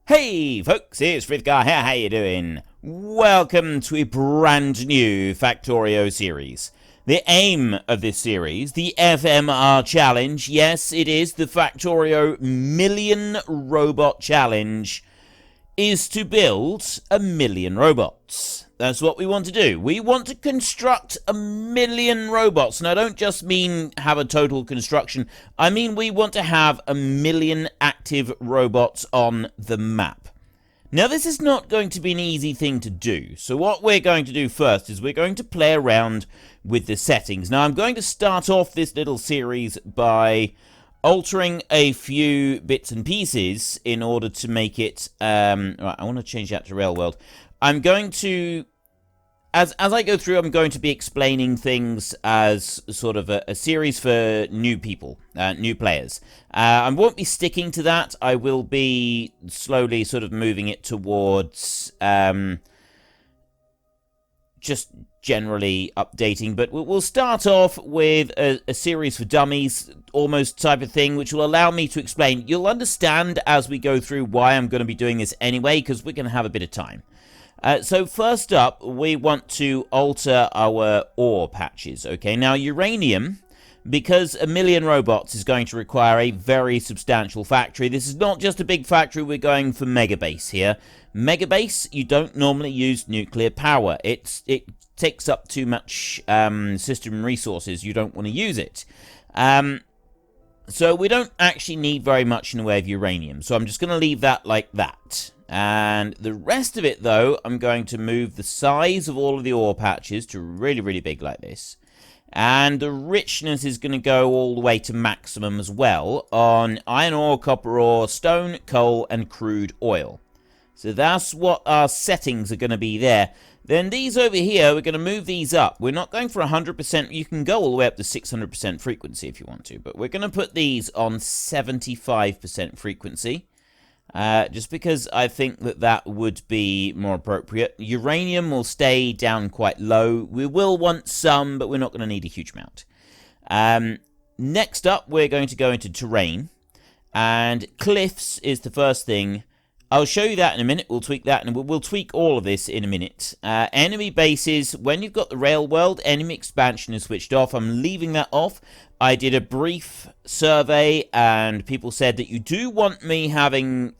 Hey folks, it's Frithgar here, how you doing? Welcome to a brand new Factorio series. The aim of this series, the FMR Challenge, yes it is the Factorio Million Robot Challenge, is to build 1,000,000 robots. That's what we want to do. We want to construct 1,000,000 robots. And I don't just mean have a total construction. I mean we want to have 1,000,000 active robots on the map. Now this is not going to be an easy thing to do. So what we're going to do first is we're going to play around with the settings. Now I'm going to start off this little series by altering a few bits and pieces in order to make it right, I want to change that to Rail World. I'm going to, as I go through, I'm going to be explaining things as sort of a series for new people, new players. I won't be sticking to that. I will be slowly sort of moving it towards just generally updating, but we'll start off with a series for dummies, almost type of thing, which will allow me to explain. You'll understand as we go through why I'm going to be doing this anyway, because we're going to have a bit of time. So first up, we want to alter our ore patches. Okay, now uranium, because 1,000,000 robots is going to require a very substantial factory. This is not just a big factory, we're going for megabase here. Megabase, you don't normally use nuclear power. It takes up too much system resources. You don't want to use it. So we don't actually need very much in the way of uranium. So I'm just going to leave that like that. And the rest of it, though, I'm going to move the size of all of the ore patches to really, really big like this. And the richness is going to go all the way to maximum as well on iron ore, copper ore, stone, coal, and crude oil. So that's what our settings are going to be there. Then these over here, we're going to move these up. We're not going for 100%. You can go all the way up to 600% frequency if you want to. But we're going to put these on 75% frequency. Just because I think that would be more appropriate. Uranium will stay down quite low. We will want some, but we're not going to need a huge amount. Next up, we're going to go into terrain. And cliffs is the first thing. I'll show you that in a minute. We'll tweak that, and we'll tweak all of this in a minute. Enemy bases, when you've got the rail world, enemy expansion is switched off. I'm leaving that off. I did a brief survey, and people said that you do want me having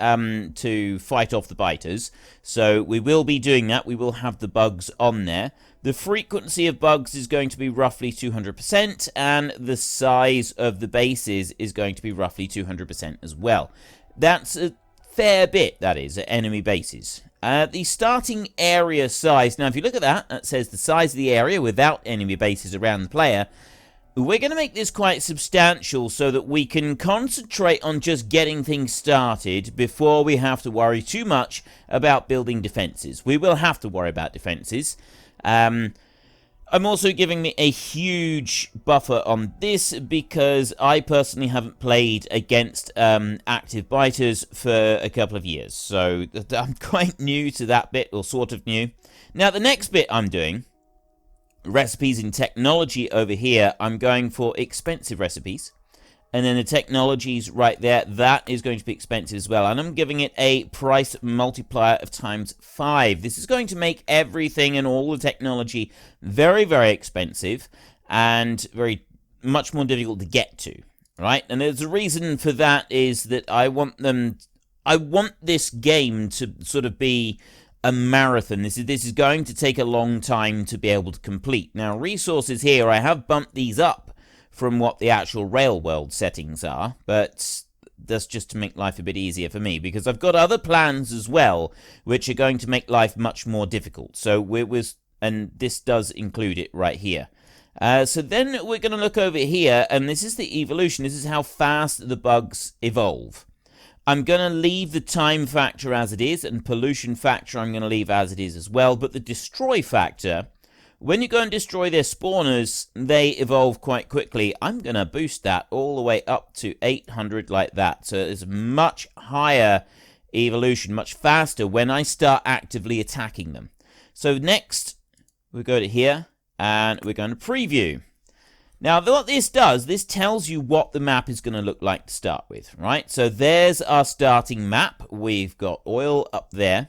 to fight off the biters. So we will be doing that. We will have the bugs on there. The frequency of bugs is going to be roughly 200%, and the size of the bases is going to be roughly 200% as well. That's a fair bit, that is, at enemy bases. The starting area size, now if you look at that, that says the size of the area without enemy bases around the player. We're going to make this quite substantial so that we can concentrate on just getting things started before we have to worry too much about building defenses. We will have to worry about defenses. I'm also giving me a huge buffer on this because I personally haven't played against active biters for a couple of years. So I'm quite new to that bit, or sort of new. Now the next bit I'm doing, recipes and technology over here, I'm going for expensive recipes. And then the technologies right there, that is going to be expensive as well. And I'm giving it a price multiplier of ×5. This is going to make everything and all the technology very, very expensive and very much more difficult to get to, right? And there's a reason for that is that I want this game to sort of be a marathon. This is going to take a long time to be able to complete. Now, resources here, I have bumped these up from what the actual rail world settings are, but that's just to make life a bit easier for me, because I've got other plans as well, which are going to make life much more difficult. So and this does include it right here. So then we're going to look over here, and this is the evolution. This is how fast the bugs evolve. I'm going to leave the time factor as it is, and pollution factor I'm going to leave as it is as well, but the destroy factor, when you go and destroy their spawners, they evolve quite quickly. I'm going to boost that all the way up to 800 like that. So it's much higher evolution, much faster when I start actively attacking them. So next, we go to here, and we're going to preview. Now, what this does, this tells you what the map is going to look like to start with, right? So there's our starting map. We've got oil up there.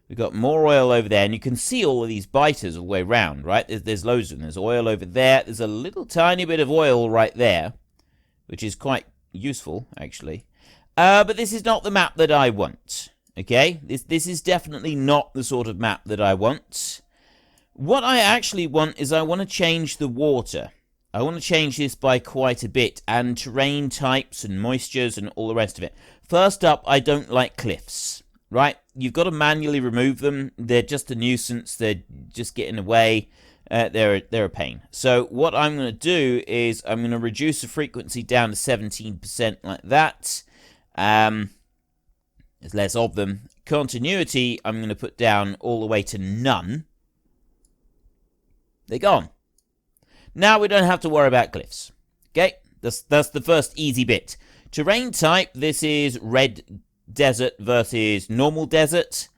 We've got more oil over there, and you can see all of these biters all the way around, right? There's loads of them. There's oil over there. There's a little tiny bit of oil right there, which is quite useful, actually. But this is not the map that I want, okay? This is definitely not the sort of map that I want. What I actually want is I want to change the water. I want to change this by quite a bit, and terrain types and moistures and all the rest of it. First up, I don't like cliffs. Right, you've got to manually remove them. They're just a nuisance. They're just getting away. They're a pain. So what I'm going to do is I'm going to reduce the frequency down to 17% like that. There's less of them. Continuity, I'm going to put down all the way to none. They're gone. Now we don't have to worry about cliffs. Okay, that's the first easy bit. Terrain type, this is red desert versus normal desert.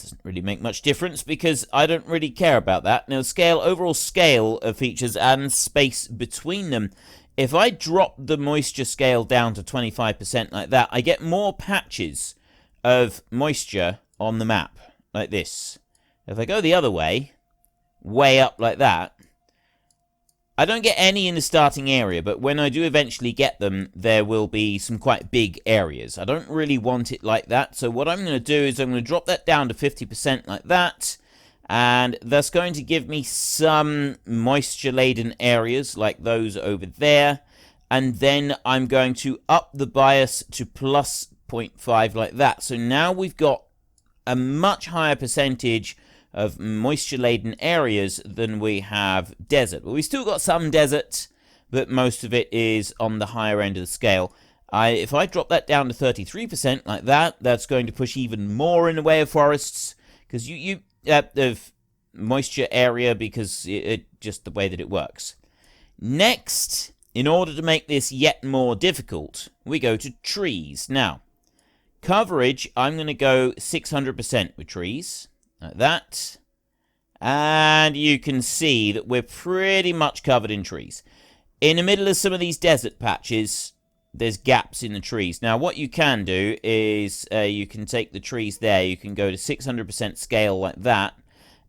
Doesn't really make much difference because I don't really care about that. Now, overall scale of features and space between them. If I drop the moisture scale down to 25% like that, I get more patches of moisture on the map, like this. If I go the other way up like that, I don't get any in the starting area, but when I do eventually get them, there will be some quite big areas. I don't really want it like that, so what I'm going to do is I'm going to drop that down to 50% like that, and that's going to give me some moisture-laden areas like those over there, and then I'm going to up the bias to plus 0.5 like that. So now we've got a much higher percentage of moisture-laden areas than we have desert. Well, we still got some desert, but most of it is on the higher end of the scale. If I drop that down to 33% like that, that's going to push even more in the way of forests, because of moisture area, because it just the way that it works. Next, in order to make this yet more difficult, we go to trees. Now, coverage, I'm going to go 600% with trees. Like that. And you can see that we're pretty much covered in trees. In the middle of some of these desert patches, there's gaps in the trees. Now, what you can do is you can take the trees there. You can go to 600% scale like that.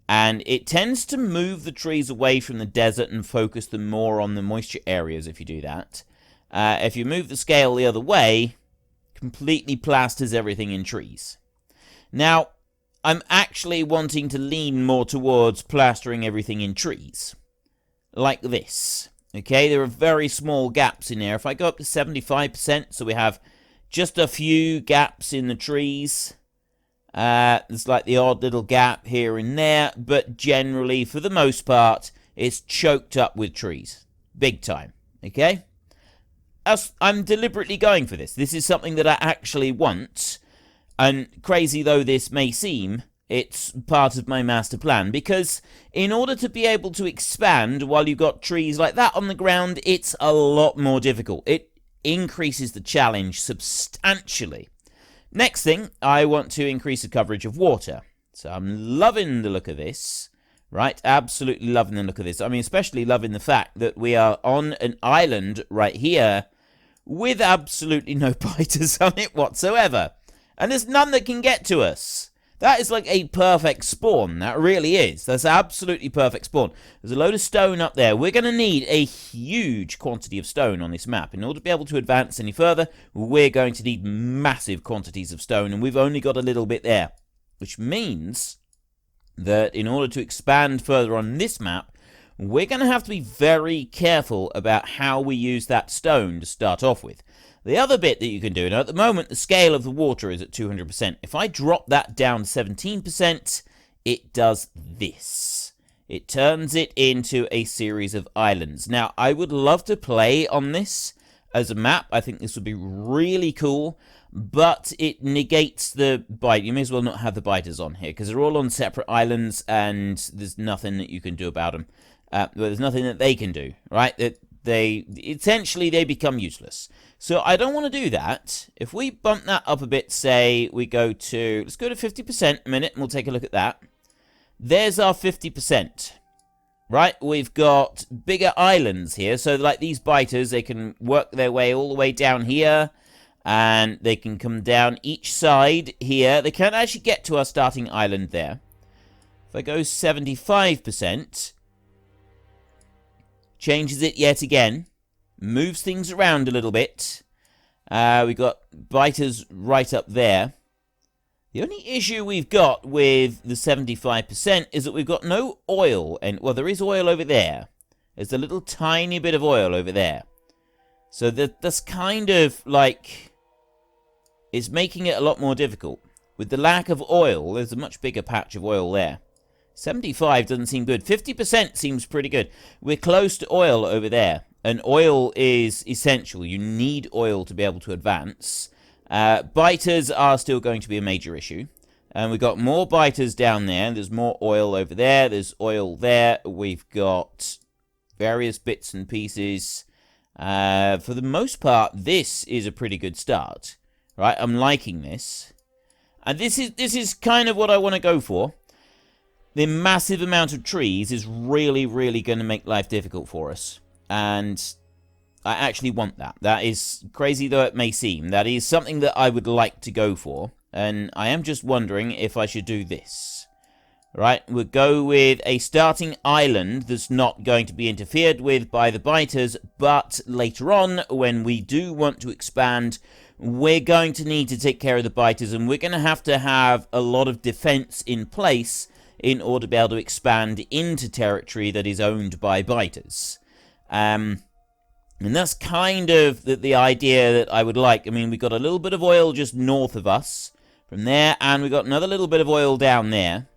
And it tends to move the trees away from the desert and focus them more on the moisture areas if you do that. If you move the scale the other way, completely plasters everything in trees. Now, I'm actually wanting to lean more towards plastering everything in trees. Like this. Okay, there are very small gaps in there. If I go up to 75%, so we have just a few gaps in the trees. There's like the odd little gap here and there. But generally, for the most part, it's choked up with trees. Big time. Okay? I'm deliberately going for this. This is something that I actually want. And crazy though this may seem, it's part of my master plan, because in order to be able to expand while you've got trees like that on the ground, it's a lot more difficult. It increases the challenge substantially. Next thing, I want to increase the coverage of water. So I'm loving the look of this, right? Absolutely loving the look of this. I mean, especially loving the fact that we are on an island right here with absolutely no biters on it whatsoever. And there's none that can get to us. That is like a perfect spawn. That really is. That's absolutely perfect spawn. There's a load of stone up there. We're going to need a huge quantity of stone on this map. In order to be able to advance any further, we're going to need massive quantities of stone. And we've only got a little bit there. Which means that in order to expand further on this map, we're going to have to be very careful about how we use that stone to start off with. The other bit that you can do, now at the moment the scale of the water is at 200%. If I drop that down to 17%, it does this. It turns it into a series of islands. Now, I would love to play on this as a map. I think this would be really cool, but it negates the bite. You may as well not have the biters on here, because they're all on separate islands, and there's nothing that you can do about them. Well, there's nothing that they can do, right? Essentially, they become useless. So I don't want to do that. If we bump that up a bit, say we go to, let's go to 50% a minute, and we'll take a look at that. There's our 50%. right? We've got bigger islands here. So like these biters, they can work their way all the way down here. And they can come down each side here. They can't actually get to our starting island there. If I go 75%, changes it yet again. Moves things around a little bit. We've got biters right up there. The only issue we've got with the 75% is that we've got no oil. And well, there is oil over there. There's a little tiny bit of oil over there. So that's kind of like... it's making it a lot more difficult. With the lack of oil, there's a much bigger patch of oil there. 75 doesn't seem good. 50% seems pretty good. We're close to oil over there. And oil is essential. You need oil to be able to advance. Biters are still going to be a major issue. And we've got more biters down there. There's more oil over there. There's oil there. We've got various bits and pieces. For the most part, this is a pretty good start. Right, I'm liking this. And this is kind of what I want to go for. The massive amount of trees is really, really going to make life difficult for us. And I actually want that. That is, crazy though it may seem, that is something that I would like to go for. And I am just wondering if I should do this. Right, we'll go with a starting island that's not going to be interfered with by the biters. But later on, when we do want to expand, we're going to need to take care of the biters. And we're going to have a lot of defense in place in order to be able to expand into territory that is owned by biters. And that's kind of the idea that I would like. I mean, we've got a little bit of oil just north of us from there, and we've got another little bit of oil down there.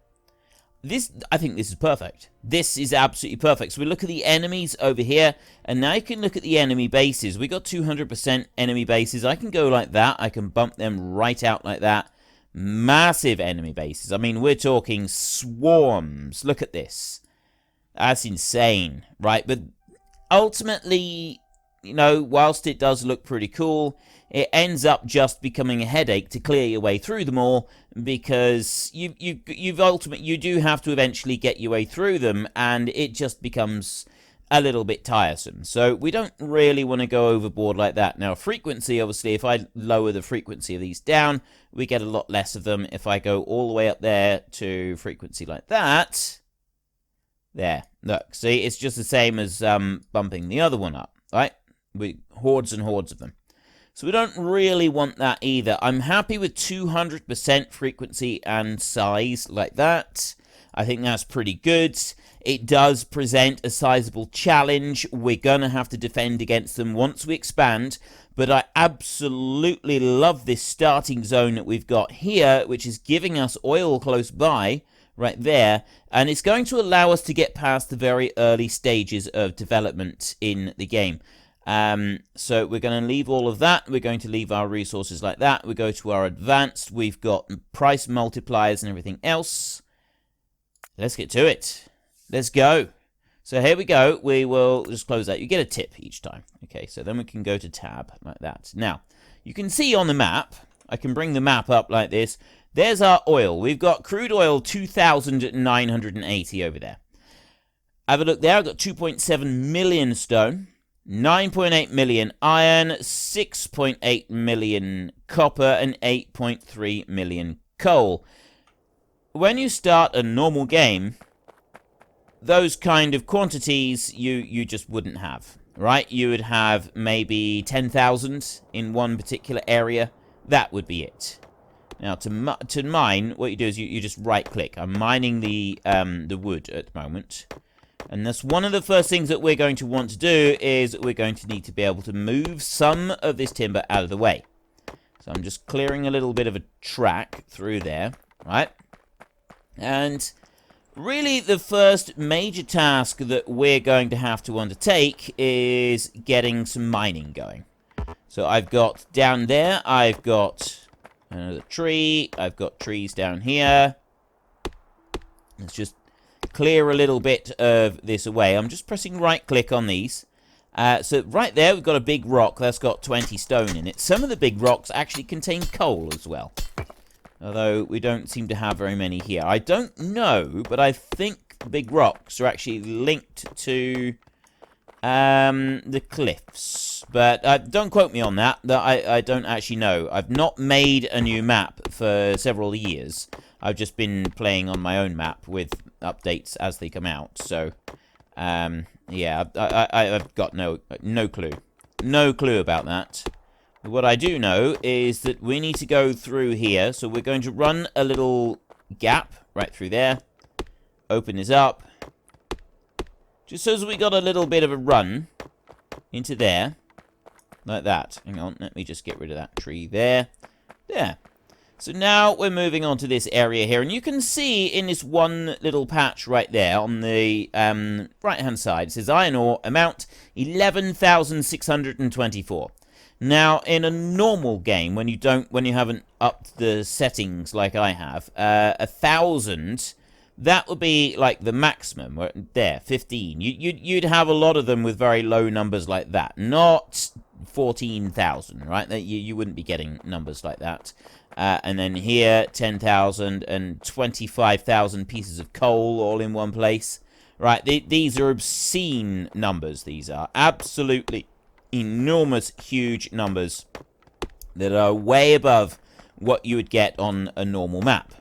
I think this is perfect. This is absolutely perfect. So we look at the enemies over here, and now you can look at the enemy bases. We got 200% enemy bases. I can go like that. I can bump them right out like that. Massive enemy bases. I mean, we're talking swarms. Look at this. That's insane, right? But ultimately, you know, whilst it does look pretty cool, it ends up just becoming a headache to clear your way through them all, because you do have to eventually get your way through them, and it just becomes a little bit tiresome. So we don't really want to go overboard like that. Now, frequency, obviously, if I lower the frequency of these down, we get a lot less of them. If I go all the way up there to frequency like that, there, look, see, it's just the same as bumping the other one up, right? With hordes and hordes of them. So we don't really want that either. I'm happy with 200% frequency and size like that. I think that's pretty good. It does present a sizable challenge. We're going to have to defend against them once we expand. But I absolutely love this starting zone that we've got here, which is giving us oil close by, right there. And it's going to allow us to get past the very early stages of development in the game. So we're going to leave all of that. We're going to leave our resources like that. We go to our advanced. We've got price multipliers and everything else. Let's get to it. Let's go. So here we go. We will just close that. You get a tip each time. Okay, so then we can go to tab like that. Now, you can see on the map, I can bring the map up like this. There's our oil. We've got crude oil 2,980 over there. Have a look there. I've got 2.7 million stone, 9.8 million iron, 6.8 million copper, and 8.3 million coal. When you start a normal game, those kind of quantities you just wouldn't have, right? You would have maybe 10,000 in one particular area. That would be it. Now, to mine, what you do is you just right-click. I'm mining the wood at the moment. And that's one of the first things that we're going to want to do, is we're going to need to be able to move some of this timber out of the way. So I'm just clearing a little bit of a track through there, right? And really, the first major task that we're going to have to undertake is getting some mining going. So I've got down there, I've got another tree, I've got trees down here. Let's just clear a little bit of this away. I'm just pressing right click on these. So right there, we've got a big rock that's got 20 stone in it. Some of the big rocks actually contain coal as well. Although we don't seem to have very many here. I don't know, but I think big rocks are actually linked to the cliffs. But don't quote me on that. I don't actually know. I've not made a new map for several years. I've just been playing on my own map with updates as they come out. So, yeah, I've got no clue. No clue about that. What I do know is that we need to go through here. So we're going to run a little gap right through there. Open this up. Just so as we got a little bit of a run into there. Like that. Hang on, let me just get rid of that tree there. There. So now we're moving on to this area here. And you can see in this one little patch right there on the right-hand side, it says iron ore amount 11,624. Now, in a normal game, when you haven't upped the settings like I have, 1,000, that would be like the maximum. There, 15. You'd have a lot of them with very low numbers like that. Not 14,000, right? You wouldn't be getting numbers like that. And then here, 10,000 and 25,000 pieces of coal all in one place. Right, these are obscene numbers. These are absolutely enormous, huge numbers that are way above what you would get on a normal map.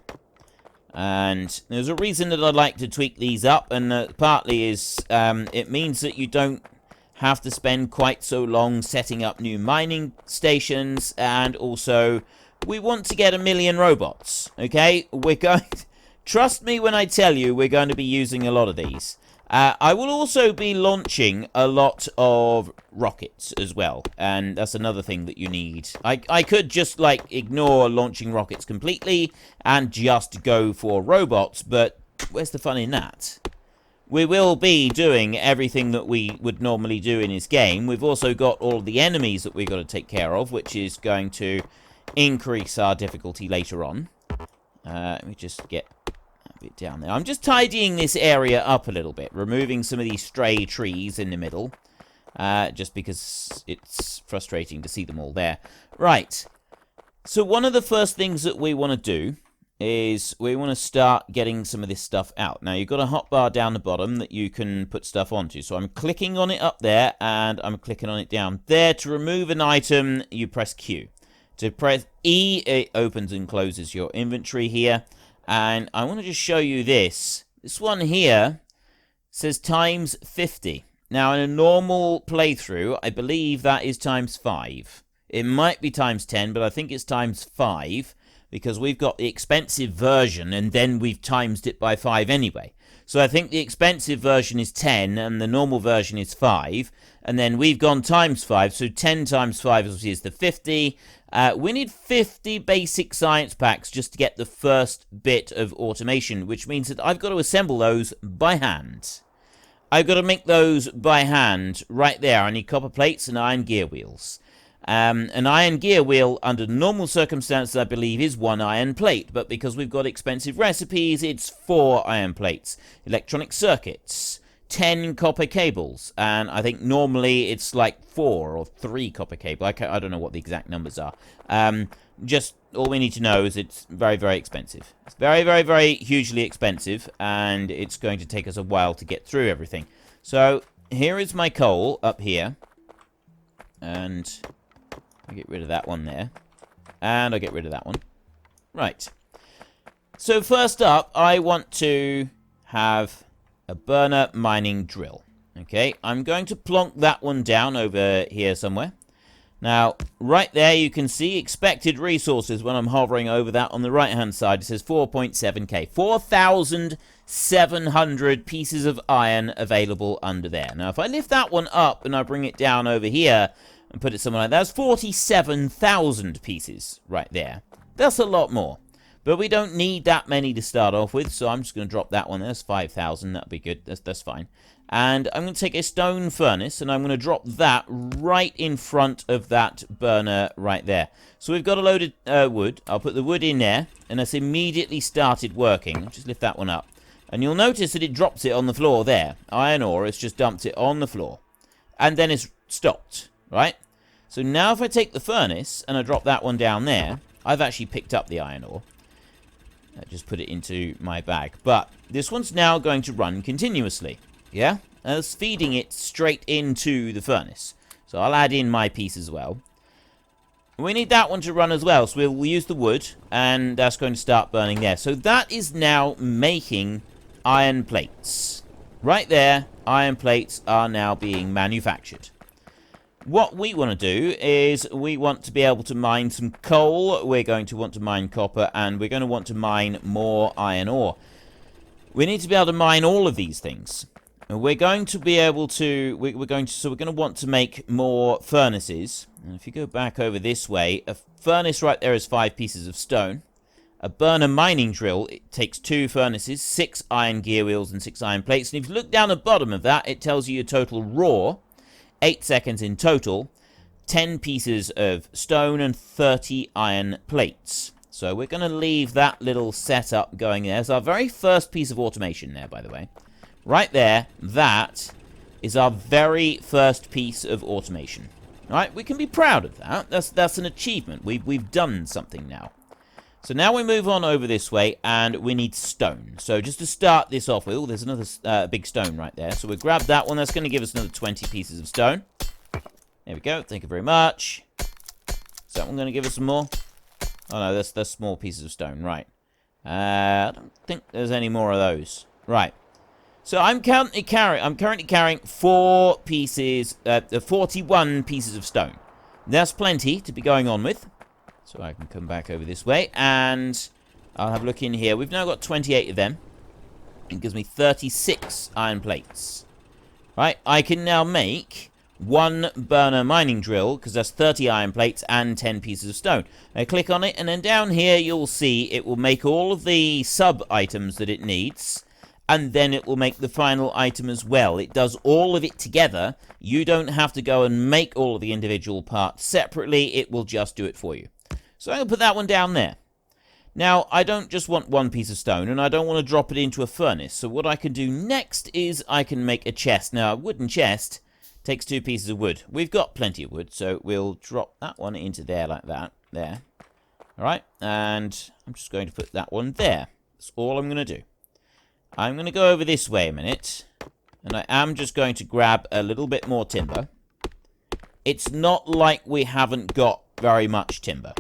And there's a reason that I'd like to tweak these up, and partly is it means that you don't have to spend quite so long setting up new mining stations, and also we want to get 1 million robots, okay? We're going to, trust me when I tell you we're going to be using a lot of these. I will also be launching a lot of rockets as well, and that's another thing that you need. I could just, like, ignore launching rockets completely and just go for robots, but where's the fun in that? We will be doing everything that we would normally do in this game. We've also got all of the enemies that we've got to take care of, which is going to increase our difficulty later on. Let me just get bit down there. I'm just tidying this area up a little bit, removing some of these stray trees in the middle, just because it's frustrating to see them all there. Right, so one of the first things that we want to do is we want to start getting some of this stuff out. Now, you've got a hotbar down the bottom that you can put stuff onto, so I'm clicking on it up there, and I'm clicking on it down there. To remove an item, you press Q. To press E, it opens and closes your inventory here. And I want to just show you this. This one here says times 50. Now, in a normal playthrough, I believe that is times 5. It might be times 10, but I think it's times 5, because we've got the expensive version, and then we've timesed it by 5 anyway. So I think the expensive version is 10, and the normal version is 5. And then we've gone times 5, so 10 times 5 is the 50. We need 50 basic science packs just to get the first bit of automation, which means that I've got to assemble those by hand. I've got to make those by hand right there. I need copper plates and iron gear wheels. An iron gear wheel, under normal circumstances, I believe, is 1 iron plate. But because we've got expensive recipes, it's 4 iron plates. Electronic circuits, 10 copper cables. And I think normally it's like 4 or 3 copper cables. I don't know what the exact numbers are. Just all we need to know is it's very, very expensive. It's very, very, very hugely expensive. And it's going to take us a while to get through everything. So here is my coal up here. And I get rid of that one there. And I get rid of that one. Right. So first up, I want to have a burner mining drill. Okay, I'm going to plonk that one down over here somewhere. Now, right there you can see expected resources when I'm hovering over that on the right-hand side. It says 4.7k. 4,700 pieces of iron available under there. Now, if I lift that one up and I bring it down over here and put it somewhere like that, that's 47,000 pieces right there. That's a lot more. But we don't need that many to start off with, so I'm just going to drop that one. That's 5,000. That'll be good. That's fine. And I'm going to take a stone furnace, and I'm going to drop that right in front of that burner right there. So we've got a load of wood. I'll put the wood in there, and it's immediately started working. Just lift that one up. And you'll notice that it drops it on the floor there. Iron ore, it's just dumped it on the floor. And then it's stopped, right? So now if I take the furnace, and I drop that one down there, I've actually picked up the iron ore. Just put it into my bag. But this one's now going to run continuously. Yeah? It's feeding it straight into the furnace. So I'll add in my piece as well. We need that one to run as well. So we'll use the wood. And that's going to start burning there. So that is now making iron plates. Right there, iron plates are now being manufactured. What we want to do is we want to be able to mine some coal. We're going to want to mine copper. And we're going to want to mine more iron ore. We need to be able to mine all of these things. We're going to be able to, we're going to want to make more furnaces. And if you go back over this way, a furnace right there is 5 pieces of stone. A burner mining drill, it takes 2 furnaces, 6 iron gear wheels and 6 iron plates. And if you look down the bottom of that, it tells you your total raw, 8 seconds in total, 10 pieces of stone and 30 iron plates. So we're going to leave that little setup going there. It's our very first piece of automation there, by the way. Right there, that is our very first piece of automation. All right, we can be proud of that. That's an achievement. We've done something now. So now we move on over this way, and we need stone. So just to start this off with, oh, there's another big stone right there. So we'll grab that one. That's going to give us another 20 pieces of stone. There we go. Thank you very much. Is that one going to give us some more? Oh, no, that's small pieces of stone. Right. I don't think there's any more of those. Right. So I'm currently carrying 4 pieces, 41 pieces of stone. That's plenty to be going on with. So I can come back over this way, and I'll have a look in here. We've now got 28 of them. It gives me 36 iron plates. Right, I can now make 1 burner mining drill, because that's 30 iron plates and 10 pieces of stone. I click on it, and then down here you'll see it will make all of the sub-items that it needs. And then it will make the final item as well. It does all of it together. You don't have to go and make all of the individual parts separately. It will just do it for you. So I'm going to put that one down there. Now, I don't just want 1 piece of stone, and I don't want to drop it into a furnace. So what I can do next is I can make a chest. Now, a wooden chest takes 2 pieces of wood. We've got plenty of wood, so we'll drop that one into there like that. There. All right, and I'm just going to put that one there. That's all I'm going to do. I'm going to go over this way a minute, and I am just going to grab a little bit more timber. It's not like we haven't got very much timber.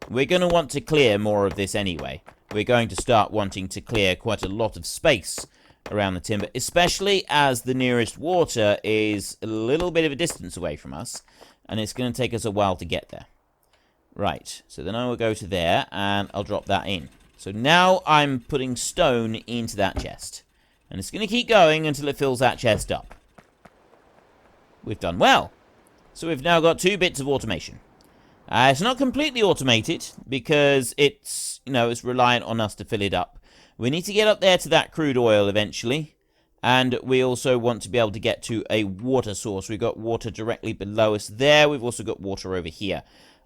We're going to want to clear more of this anyway. We're going to start wanting to clear quite a lot of space around the timber, especially as the nearest water is a little bit of a distance away from us, and it's going to take us a while to get there. Right, so then I will go to there, and I'll drop that in. So now I'm putting stone into that chest. And it's going to keep going until it fills that chest up. We've done well. So we've now got 2 bits of automation. It's not completely automated because it's reliant on us to fill it up. We need to get up there to that crude oil eventually. And we also want to be able to get to a water source. We've got water directly below us there. We've also got water over here.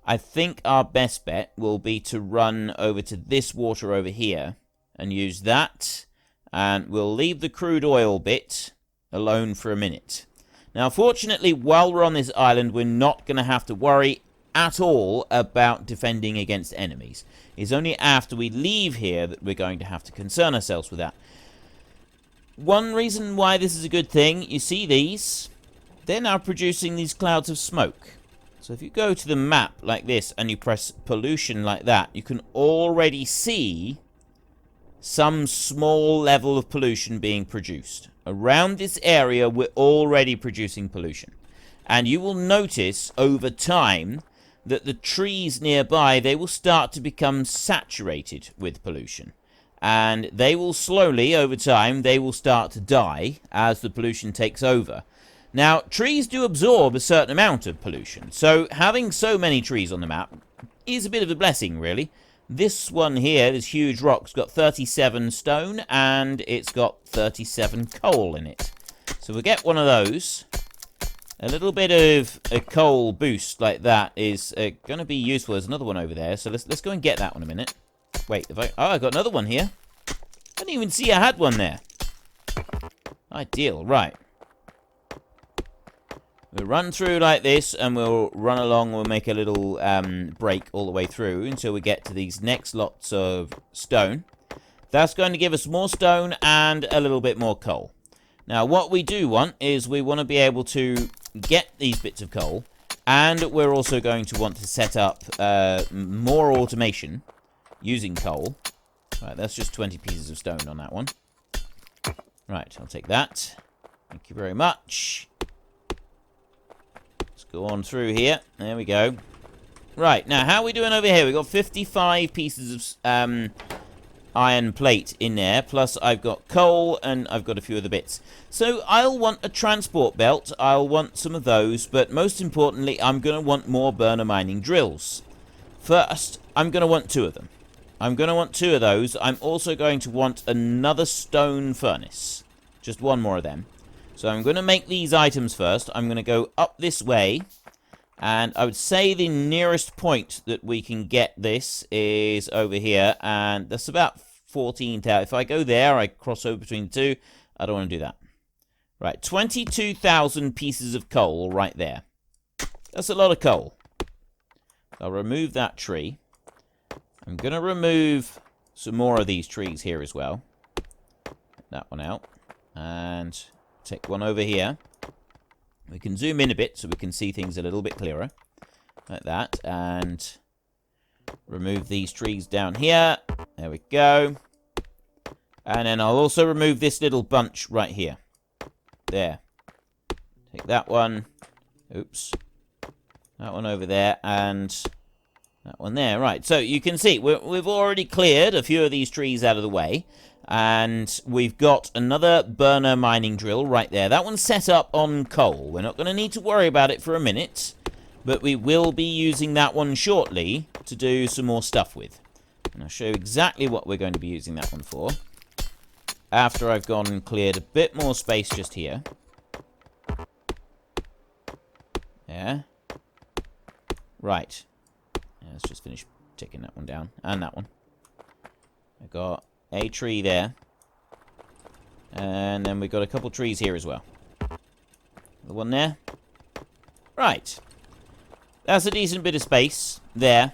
I think our best bet will be to run over to this water over here and use that. And we'll leave the crude oil bit alone for a minute. Now, fortunately, while we're on this island, we're not going to have to worry at all about defending against enemies. It's only after we leave here that we're going to have to concern ourselves with that. One reason why this is a good thing, you see these? They're now producing these clouds of smoke. So if you go to the map like this and you press pollution like that, you can already see some small level of pollution being produced. Around this area, we're already producing pollution. And you will notice over time that the trees nearby, they will start to become saturated with pollution. And they will slowly, over time, they will start to die as the pollution takes over. Now, trees do absorb a certain amount of pollution, so having so many trees on the map is a bit of a blessing, really. This one here, this huge rock's got 37 stone, and it's got 37 coal in it. So we'll get one of those. A little bit of a coal boost like that is going to be useful. There's another one over there, so let's go and get that one a minute. Wait, I got another one here. I didn't even see I had one there. Ideal, right. We'll run through like this, and we'll run along. We'll make a little break all the way through until we get to these next lots of stone. That's going to give us more stone and a little bit more coal. Now, what we do want is we want to be able to get these bits of coal, and we're also going to want to set up more automation using coal. Right, that's just 20 pieces of stone on that one. Right, I'll take that. Thank you very much. Let's go on through here. There we go. Right, now, how are we doing over here? We've got 55 pieces of iron plate in there, plus I've got coal, and I've got a few other bits. So I'll want a transport belt, I'll want some of those, but most importantly, I'm going to want more burner mining drills. First, I'm going to want 2 of them. I'm going to want 2 of those. I'm also going to want another stone furnace. Just 1 more of them. So I'm going to make these items first. I'm going to go up this way. And I would say the nearest point that we can get this is over here. And that's about 14,000. If I go there, I cross over between the 2. I don't want to do that. Right, 22,000 pieces of coal right there. That's a lot of coal. I'll remove that tree. I'm going to remove some more of these trees here as well. Get that one out. And take one over here. We can zoom in a bit so we can see things a little bit clearer. Like that. And remove these trees down here. There we go. And then I'll also remove this little bunch right here. There. Take that one. Oops. That one over there. And that one there. Right, so you can see we've already cleared a few of these trees out of the way. And we've got another burner mining drill right there. That one's set up on coal. We're not going to need to worry about it for a minute. But we will be using that one shortly to do some more stuff with. And I'll show you exactly what we're going to be using that one for. After I've gone and cleared a bit more space just here. Yeah. Right. Let's just finish taking that one down. And that one. I got a tree there. And then we've got a couple trees here as well. The one there. Right. That's a decent bit of space there.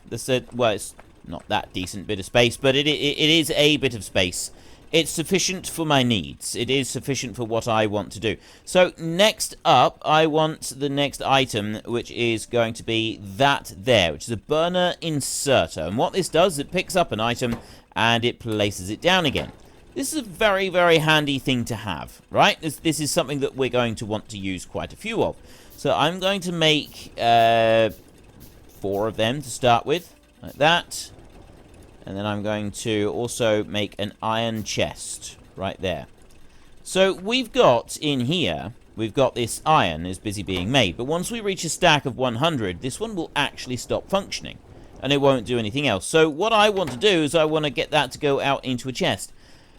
Well, it's not that decent bit of space, but it is a bit of space. It's sufficient for my needs. It is sufficient for what I want to do. So next up, I want the next item, which is going to be that there, which is a burner inserter. And what this does, it picks up an item and it places it down again. This is a very, very handy thing to have, right? This is something that we're going to want to use quite a few of. So I'm going to make 4 of them to start with, like that. And then I'm going to also make an iron chest right there. So we've got in here, we've got this iron is busy being made. But once we reach a stack of 100, this one will actually stop functioning. And it won't do anything else. So what I want to do is I want to get that to go out into a chest.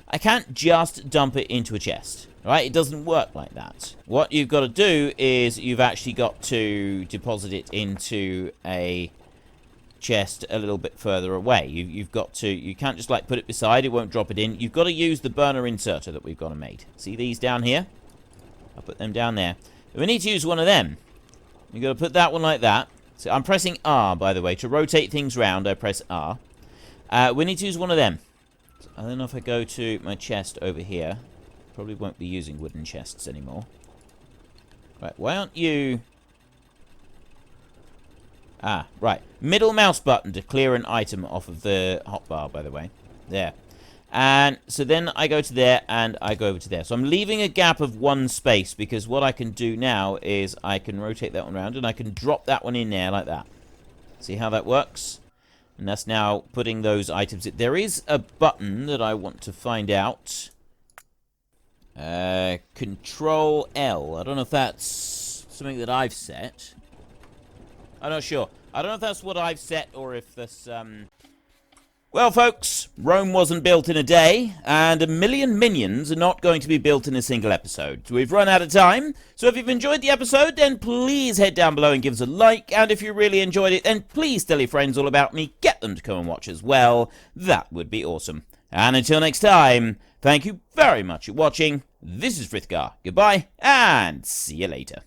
I can't just dump it into a chest, right? It doesn't work like that. What you've got to do is you've actually got to deposit it into a chest a little bit further away. You've got to, you can't just like put it beside, it won't drop it in. You've got to use the burner inserter that we've got to made. See these down here? I'll put them down there. We need to use one of them. You've got to put that one like that. So I'm pressing R, by the way. To rotate things round, I press R. We need to use one of them. So I don't know if I go to my chest over here. Probably won't be using wooden chests anymore. Right, why aren't you... Ah, right. Middle mouse button to clear an item off of the hotbar, by the way. There. And so then I go to there and I go over to there. So I'm leaving a gap of 1 space because what I can do now is I can rotate that one around and I can drop that one in there like that. See how that works? And that's now putting those items in. There is a button that I want to find out. Control L. I don't know if that's something that I've set. I'm not sure. I don't know if that's what I've set or if that's, Well, folks, Rome wasn't built in a day, and 1 million minions are not going to be built in a single episode. We've run out of time, so if you've enjoyed the episode, then please head down below and give us a like, and if you really enjoyed it, then please tell your friends all about me, get them to come and watch as well. That would be awesome. And until next time, thank you very much for watching. This is Frithgar. Goodbye, and see you later.